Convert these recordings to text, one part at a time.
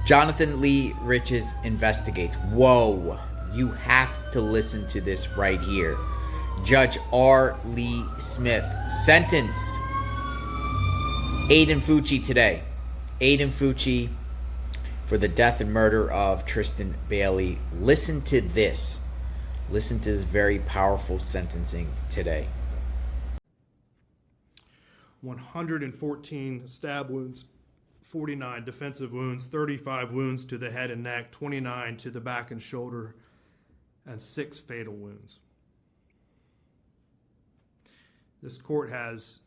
Jonathan Lee Riches investigates. Whoa, you have to listen to this right here. Judge R. Lee Smith sentence Aiden Fucci today. Aiden Fucci for the death and murder of Tristyn Bailey. Listen to this. Listen to this very powerful sentencing today. 114 stab wounds, 49 defensive wounds, 35 wounds to the head and neck, 29 to the back and shoulder, and 6 fatal wounds. This court has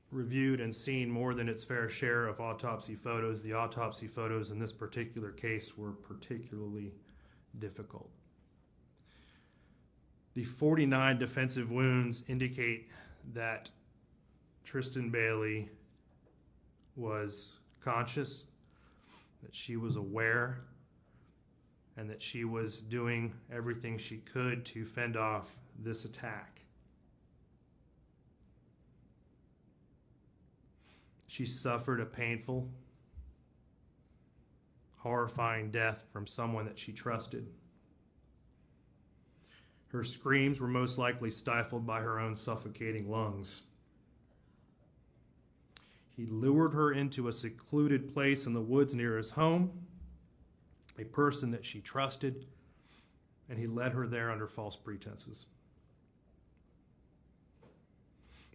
reviewed and seen more than its fair share of autopsy photos. The autopsy photos in this particular case were particularly difficult. The 49 defensive wounds indicate that Tristyn Bailey was conscious, that she was aware, and that she was doing everything she could to fend off this attack. She suffered a painful, horrifying death from someone that she trusted. Her screams were most likely stifled by her own suffocating lungs. He lured her into a secluded place in the woods near his home, a person that she trusted, and he led her there under false pretenses.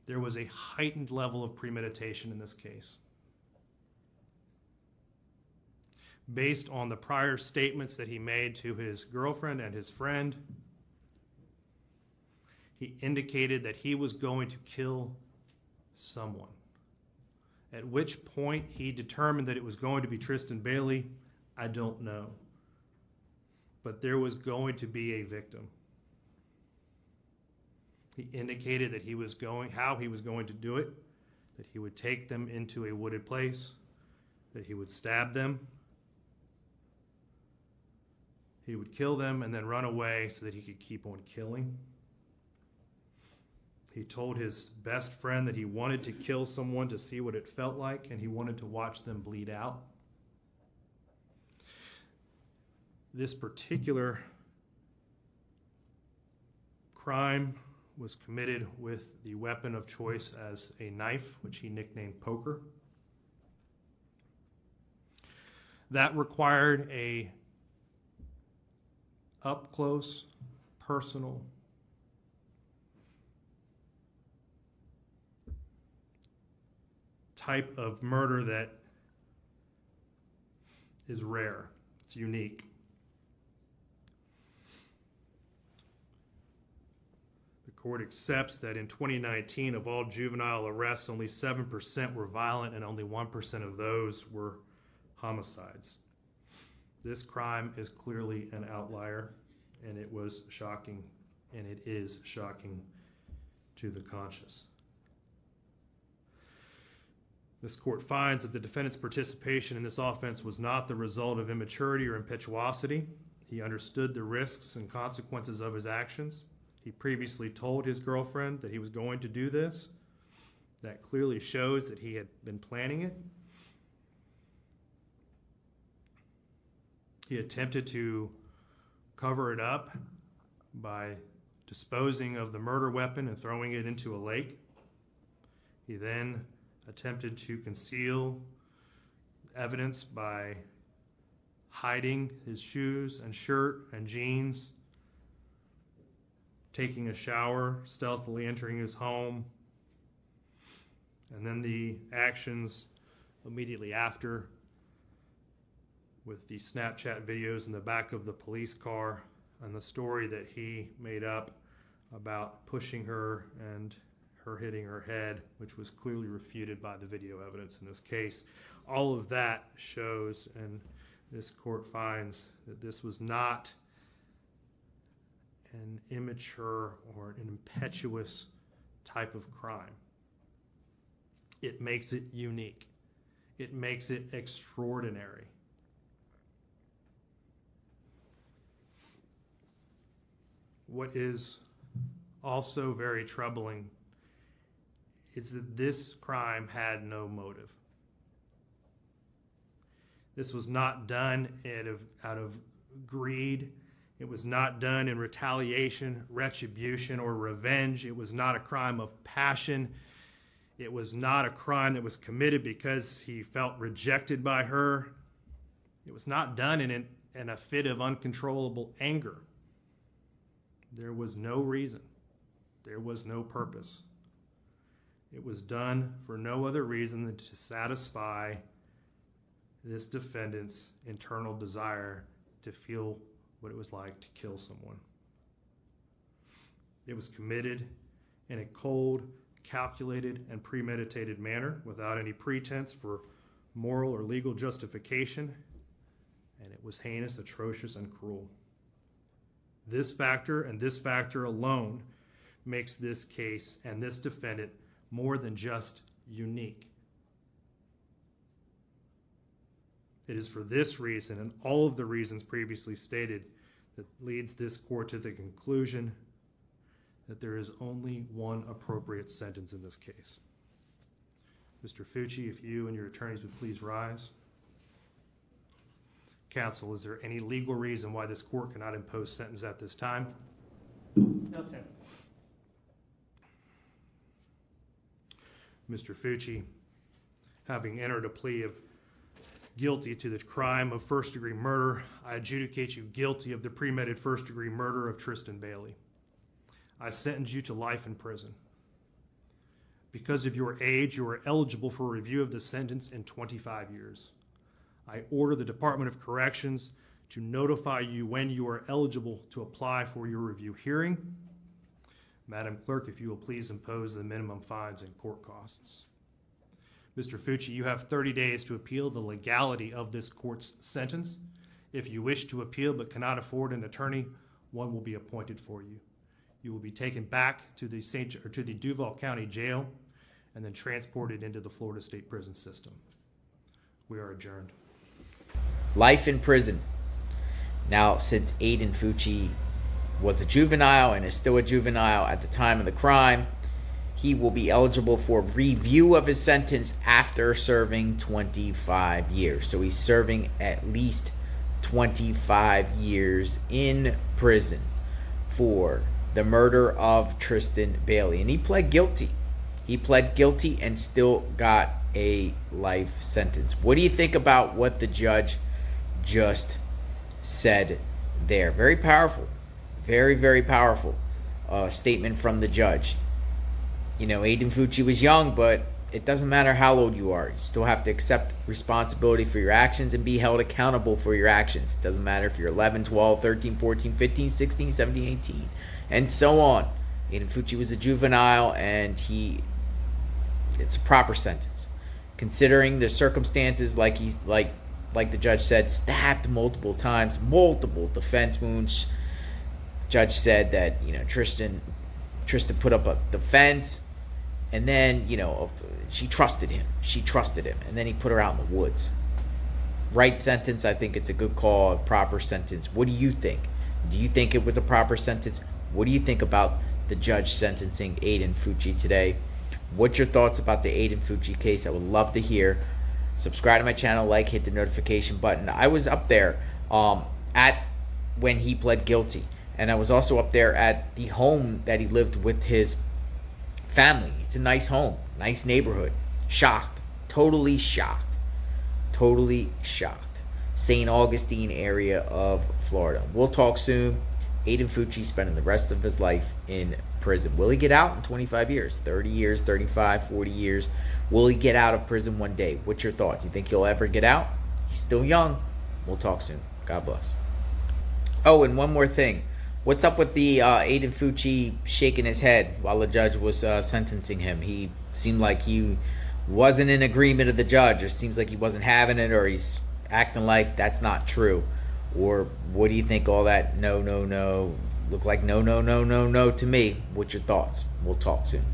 There was a heightened level of premeditation in this case. Based on the prior statements that he made to his girlfriend and his friend, he indicated that he was going to kill someone. At which point he determined that it was going to be Tristyn Bailey, I don't know. But there was going to be a victim. He indicated that how he was going to do it, that he would take them into a wooded place, that he would stab them, he would kill them and then run away so that he could keep on killing. He told his best friend that he wanted to kill someone to see what it felt like, and he wanted to watch them bleed out. This particular crime was committed with the weapon of choice as a knife, which he nicknamed Poker. That required a up-close, personal, type of murder that is rare. It's unique. The court accepts that in 2019, of all juvenile arrests, only 7% were violent and only 1% of those were homicides. This crime is clearly an outlier, and it was shocking, and it is shocking to the conscious. This court finds that the defendant's participation in this offense was not the result of immaturity or impetuosity. He understood the risks and consequences of his actions. He previously told his girlfriend that he was going to do this. That clearly shows that he had been planning it. He attempted to cover it up by disposing of the murder weapon and throwing it into a lake. He then attempted to conceal evidence by hiding his shoes and shirt and jeans, taking a shower, stealthily entering his home, and then the actions immediately after with the Snapchat videos in the back of the police car and the story that he made up about pushing her and her hitting her head, which was clearly refuted by the video evidence in this case. All of that shows, and this court finds, that this was not an immature or an impetuous type of crime. It makes it unique. It makes it extraordinary. What is also very troubling is that this crime had no motive. This was not done out of greed. It was not done in retaliation, retribution, or revenge. It was not a crime of passion. It was not a crime that was committed because he felt rejected by her. It was not done in a fit of uncontrollable anger. There was no reason. There was no purpose. It was done for no other reason than to satisfy this defendant's internal desire to feel what it was like to kill someone. It was committed in a cold, calculated, and premeditated manner without any pretense for moral or legal justification, and it was heinous, atrocious, and cruel. This factor and this factor alone makes this case and this defendant more than just unique. It is for this reason and all of the reasons previously stated that leads this court to the conclusion that there is only one appropriate sentence in this case. Mr. Fucci, if you and your attorneys would please rise. Counsel, is there any legal reason why this court cannot impose sentence at this time? No, sir. Mr. Fucci, having entered a plea of guilty to the crime of first-degree murder, I adjudicate you guilty of the premeditated first-degree murder of Tristyn Bailey. I sentence you to life in prison. Because of your age, you are eligible for review of the sentence in 25 years. I order the Department of Corrections to notify you when you are eligible to apply for your review hearing. Madam Clerk, if you will please impose the minimum fines and court costs. Mr. Fucci, you have 30 days to appeal the legality of this court's sentence. If you wish to appeal but cannot afford an attorney, one will be appointed for you. You will be taken back to the Duval County Jail and then transported into the Florida State Prison System. We are adjourned. Life in prison. Now, since Aiden Fucci was a juvenile and is still a juvenile at the time of the crime, he will be eligible for review of his sentence after serving 25 years. So he's serving at least 25 years in prison for the murder of Tristyn Bailey. And he pled guilty. He pled guilty and still got a life sentence. What do you think about what the judge just said there? Very powerful. Very, very powerful statement from the judge. You know, Aiden Fucci was young, but it doesn't matter how old you are. You still have to accept responsibility for your actions and be held accountable for your actions. It doesn't matter if you're 11, 12, 13, 14, 15, 16, 17, 18, and so on. Aiden Fucci was a juvenile, and it's a proper sentence. Considering the circumstances, like the judge said, stabbed multiple times, multiple defense wounds. Judge said that, you know, Tristyn put up a defense, and then, you know, she trusted him. And then he put her out in the woods. Right sentence. I think it's a good call, a proper sentence. What do you think? Do you think it was a proper sentence? What do you think about the judge sentencing Aiden Fucci today? What's your thoughts about the Aiden Fucci case? I would love to hear. Subscribe to my channel, hit the notification button. I was up there at when he pled guilty. And I was also up there at the home that he lived with his family. It's a nice home, nice neighborhood. Shocked. Totally shocked. St. Augustine area of Florida. We'll talk soon. Aiden Fucci spending the rest of his life in prison. Will he get out in 25 years? 30 years, 35, 40 years? Will he get out of prison one day? What's your thought? Do you think he'll ever get out? He's still young. We'll talk soon. God bless. Oh, and one more thing. What's up with the Aiden Fucci shaking his head while the judge was sentencing him? He seemed like he wasn't in agreement with the judge. It seems like he wasn't having it, or he's acting like that's not true. Or what do you think all that no look like no to me? What's your thoughts? We'll talk soon.